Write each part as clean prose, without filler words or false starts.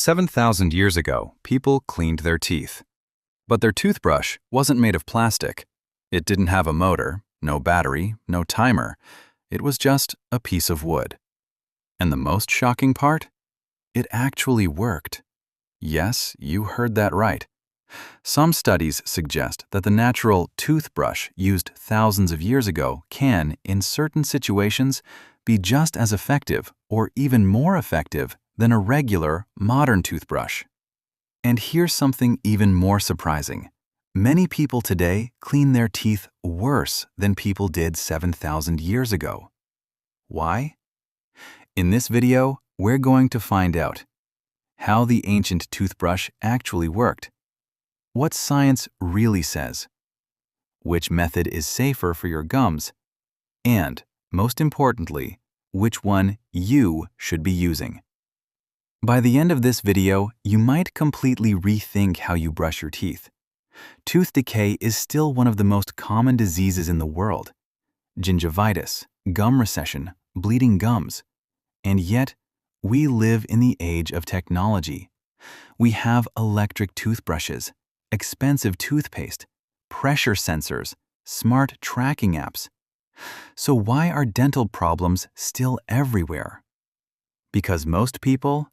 7,000 years ago, people cleaned their teeth. But their toothbrush wasn't made of plastic. It didn't have a motor, no battery, no timer. It was just a piece of wood. And the most shocking part? It actually worked. Yes, you heard that right. Some studies suggest that the natural toothbrush used thousands of years ago can, in certain situations, be just as effective or even more effective than a regular, modern toothbrush. And here's something even more surprising. Many people today clean their teeth worse than people did 7,000 years ago. Why? In this video, we're going to find out how the ancient toothbrush actually worked, what science really says, which method is safer for your gums, and, most importantly, which one you should be using. By the end of this video, you might completely rethink how you brush your teeth. Tooth decay is still one of the most common diseases in the world. Gingivitis, gum recession, bleeding gums. And yet, we live in the age of technology. We have electric toothbrushes, expensive toothpaste, pressure sensors, smart tracking apps. So why are dental problems still everywhere? Because most people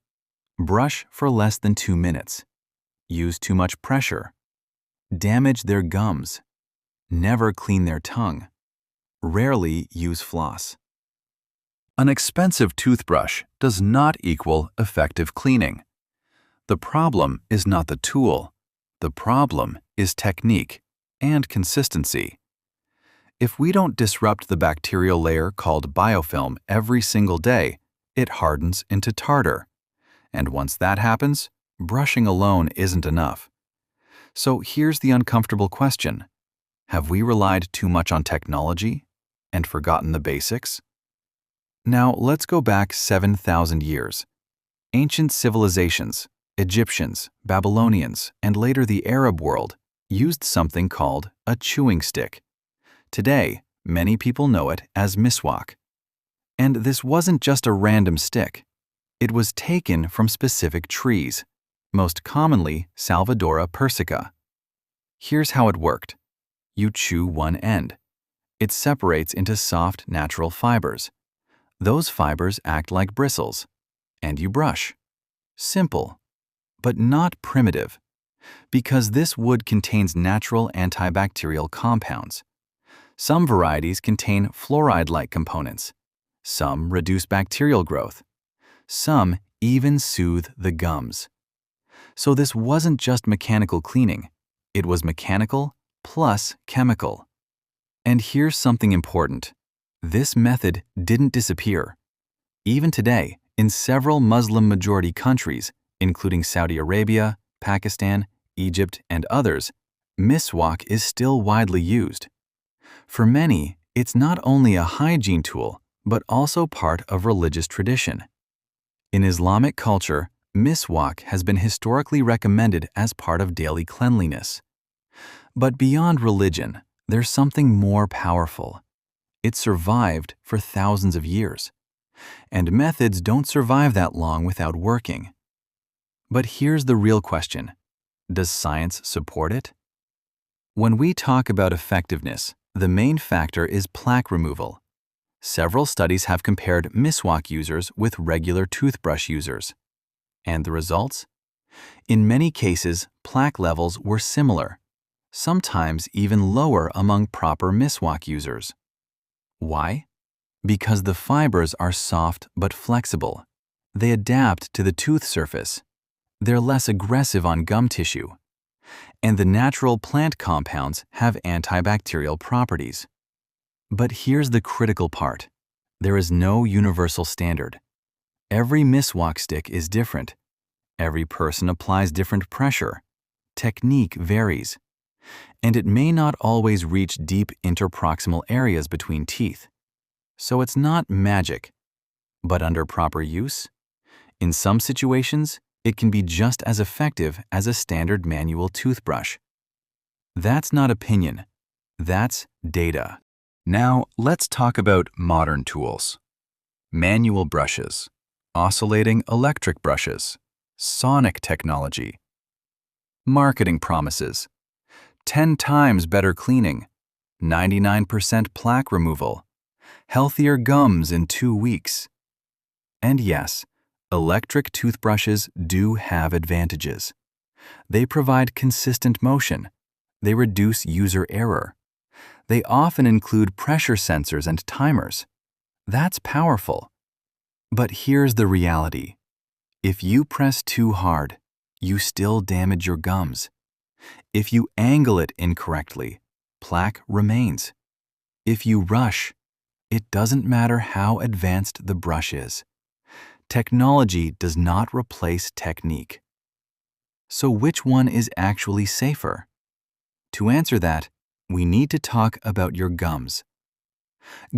brush for less than 2 minutes, use too much pressure, damage their gums, never clean their tongue, rarely use floss. An expensive toothbrush does not equal effective cleaning. The problem is not the tool. The problem is technique and consistency. If we don't disrupt the bacterial layer called biofilm every single day, it hardens into tartar. And once that happens, brushing alone isn't enough. So here's the uncomfortable question. Have we relied too much on technology and forgotten the basics? Now let's go back 7,000 years. Ancient civilizations, Egyptians, Babylonians, and later the Arab world, used something called a chewing stick. Today, many people know it as miswak. And this wasn't just a random stick. It was taken from specific trees, most commonly Salvadora persica. Here's how it worked. You chew one end. It separates into soft, natural fibers. Those fibers act like bristles, and you brush. Simple, but not primitive, because this wood contains natural antibacterial compounds. Some varieties contain fluoride-like components. Some reduce bacterial growth. Some even soothe the gums. So this wasn't just mechanical cleaning. It was mechanical plus chemical. And here's something important. This method didn't disappear. Even today, in several Muslim-majority countries, including Saudi Arabia, Pakistan, Egypt, and others, miswak is still widely used. For many, it's not only a hygiene tool, but also part of religious tradition. In Islamic culture, miswak has been historically recommended as part of daily cleanliness. But beyond religion, there's something more powerful. It survived for thousands of years. And methods don't survive that long without working. But here's the real question. Does science support it? When we talk about effectiveness, the main factor is plaque removal. Several studies have compared miswak users with regular toothbrush users. And the results? In many cases, plaque levels were similar, sometimes even lower among proper miswak users. Why? Because the fibers are soft but flexible. They adapt to the tooth surface. They're less aggressive on gum tissue. And the natural plant compounds have antibacterial properties. But here's the critical part. There is no universal standard. Every miswak stick is different. Every person applies different pressure. Technique varies. And it may not always reach deep interproximal areas between teeth. So it's not magic. But under proper use, in some situations, it can be just as effective as a standard manual toothbrush. That's not opinion. That's data. Now, let's talk about modern tools. Manual brushes, oscillating electric brushes, sonic technology. Marketing promises: 10 times better cleaning, 99% plaque removal, healthier gums in 2 weeks. And yes, electric toothbrushes do have advantages. They provide consistent motion. They reduce user error. They often include pressure sensors and timers. That's powerful. But here's the reality. If you press too hard, you still damage your gums. If you angle it incorrectly, plaque remains. If you rush, it doesn't matter how advanced the brush is. Technology does not replace technique. So which one is actually safer? To answer that, we need to talk about your gums.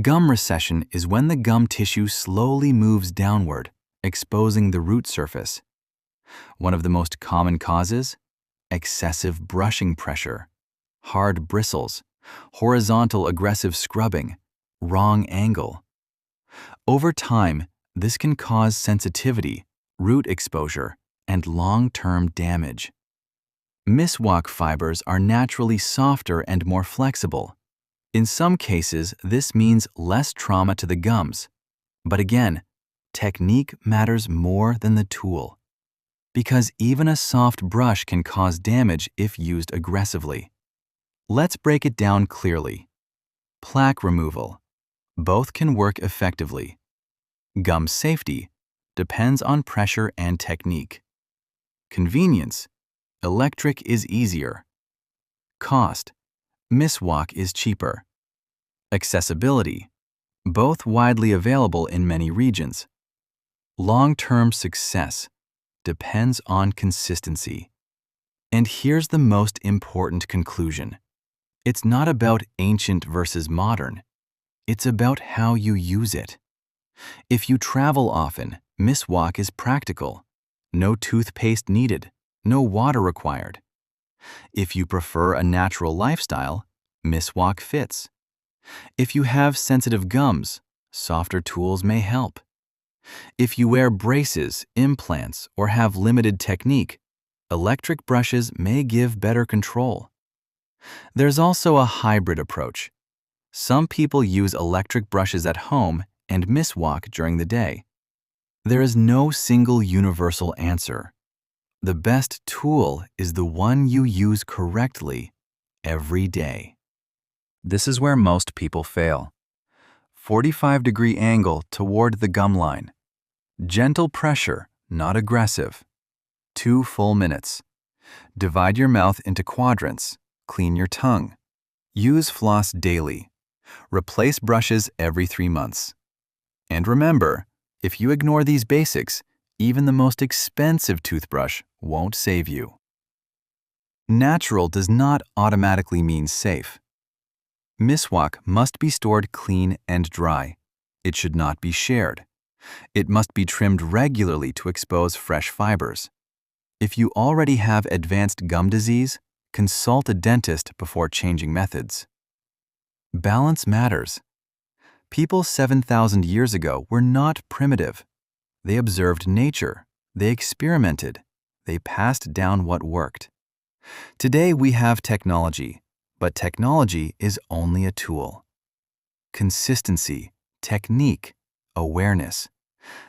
Gum recession is when the gum tissue slowly moves downward, exposing the root surface. One of the most common causes? Excessive brushing pressure, hard bristles, horizontal aggressive scrubbing, wrong angle. Over time, this can cause sensitivity, root exposure, and long-term damage. Miswak fibers are naturally softer and more flexible. In some cases, this means less trauma to the gums. But again, technique matters more than the tool. Because even a soft brush can cause damage if used aggressively. Let's break it down clearly. Plaque removal. Both can work effectively. Gum safety depends on pressure and technique. Convenience. Electric is easier. Cost. Miswak is cheaper. Accessibility. Both widely available in many regions. Long-term success depends on consistency. And here's the most important conclusion. It's not about ancient versus modern. It's about how you use it. If you travel often, miswak is practical. No toothpaste needed, no water required. If you prefer a natural lifestyle, miswak fits. If you have sensitive gums, softer tools may help. If you wear braces, implants, or have limited technique, electric brushes may give better control. There's also a hybrid approach. Some people use electric brushes at home and miswak during the day. There is no single universal answer. The best tool is the one you use correctly every day. This is where most people fail. 45-degree angle toward the gum line. Gentle pressure, not aggressive. 2 full minutes. Divide your mouth into quadrants. Clean your tongue. Use floss daily. Replace brushes every 3 months. And remember, if you ignore these basics, even the most expensive toothbrush won't save you. Natural does not automatically mean safe. Miswak must be stored clean and dry. It should not be shared. It must be trimmed regularly to expose fresh fibers. If you already have advanced gum disease, consult a dentist before changing methods. Balance matters. People 7,000 years ago were not primitive. They observed nature. They experimented. They passed down what worked. Today we have technology, but technology is only a tool. Consistency, technique, awareness.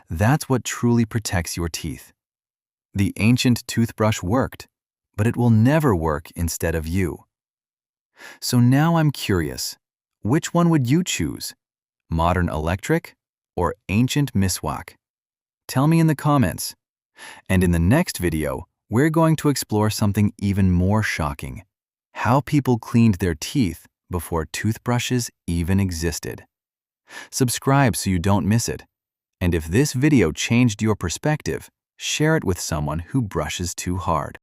That's what truly protects your teeth. The ancient toothbrush worked, but it will never work instead of you. So now I'm curious, which one would you choose? Modern electric or ancient miswak? Tell me in the comments. And in the next video, we're going to explore something even more shocking: how people cleaned their teeth before toothbrushes even existed. Subscribe so you don't miss it. And if this video changed your perspective, share it with someone who brushes too hard.